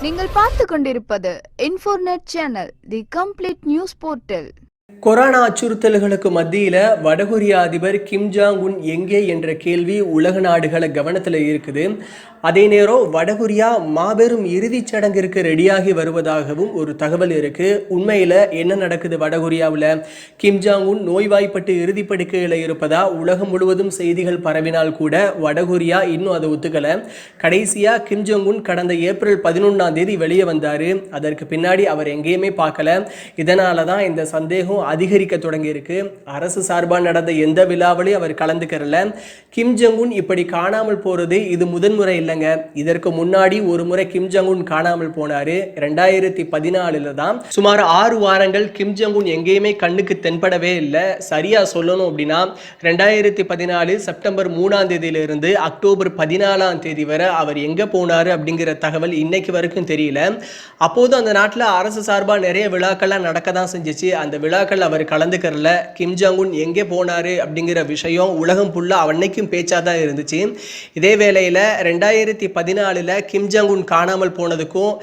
நீங்கள் பார்த்து கொண்டிருப்பது Infornet channel, the complete news portal. Corona அச்சுறுத்தல்களுக்கு மத்தியில் வடகொரிய அதிபர் கிம் ஜாங் உன் எங்கே என்ற கேள்வி உலக நாடுகளை கவனத்தில் இருக்குது. அதே நேரம் வடகொரியா மாபெரும் இறுதிச் சடங்கிற்கு ரெடியாகி வருவதாகவும் ஒரு தகவல் இருக்கு. உண்மையில் என்ன நடக்குது வடகொரியாவில்? கிம் ஜாங் உன் நோய்வாய்ப்பட்டு இறுதிப்படுக்கையில் இருப்பதா உலகம் முழுவதும் செய்திகள் பரவினால் கூட வடகொரியா இன்னும் அதை ஒத்துக்கலை. கடைசியாக கிம் ஜாங் உன் கடந்த ஏப்ரல் 11 வெளியே வந்தார். அதற்கு பின்னாடி அவர் எங்கேயுமே பார்க்கல. இதனால தான் இந்த சந்தேகம் அதிகரிக்க தொடங்கி இருக்கு. அரசு சார்பாக நடந்த எந்த விழாவிலையும் அவர் கலந்துக்கிறல. கிம் ஜாங் உன் இப்படி காணாமல் போறது இது முதன்முறை இல்லைங்க. இதற்கு முன்னாடி ஒரு முறை கிம் ஜாங் உன் காணாமல் போனாரு. 2014 தான். சுமார் 6 வாரங்கள் கிம் ஜாங் உன் எங்கேயுமே கண்ணுக்கு தென்படவே இல்லை. சரியா சொல்லணும் அப்படின்னா 2014 செப்டம்பர் 3 இருந்து அக்டோபர் 14 வரை அவர் எங்க போனாரு அப்படிங்கிற தகவல் இன்னைக்கு வரைக்கும் தெரியல. அப்போது அந்த நாட்டில் அரசு சார்பாக நிறைய விழாக்கள்லாம் நடக்க தான் செஞ்சிச்சு. அந்த விழாக்கள் அவர் கலந்துக்கிறல. கிம் ஜாங் உன் எங்கே போனாரு அப்படிங்கிற விஷயம் உலகம் ஃபுல்லா அன்னைக்கும் பேச்சா தான் இருந்துச்சு. இதே வேளையில் 2014 கிம் ஜாங் உன் காணாமல் போனதுக்கும்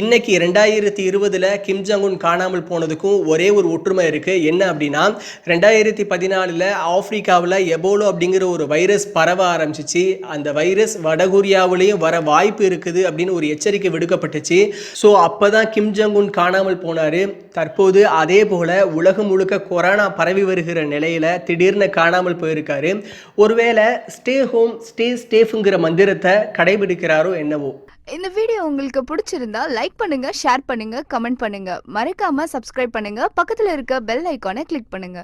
இன்னைக்கு 2020 கிம் ஜாங் உன் காணாமல் போனதுக்கும் ஒரே ஒரு ஒற்றுமை இருக்கு. என்ன அப்படின்னா 2014 ஆப்பிரிக்காவில் எபோலோ அப்படிங்கிற ஒரு வைரஸ் பரவ ஆரம்பிச்சிச்சு. அந்த வைரஸ் வடகொரியாவிலையும் வர வாய்ப்பு இருக்குது அப்படின்னு ஒரு எச்சரிக்கை விடுக்கப்பட்டுச்சு. ஸோ அப்போதான் கிம் ஜாங் உன் காணாமல் போனாரு. தற்போது அதே போல உலகம் முழுக்க கொரோனா பரவி வருகிற நிலையில திடீர்னு காணாமல் போயிருக்காரு. ஒருவேளை ஸ்டே ஹோம் ஸ்டே சேஃப்ங்கிற மந்திரத்தை கடைபிடிக்கிறாரோ என்னவோ. இந்த வீடியோ உங்களுக்கு பிடிச்சிருந்தா லைக் பண்ணுங்க, ஷேர் பண்ணுங்க, கமெண்ட் பண்ணுங்க. மறக்காம சப்ஸ்கிரைப் பண்ணுங்க. பக்கத்துல இருக்க பெல் ஐகானை கிளிக் பண்ணுங்க.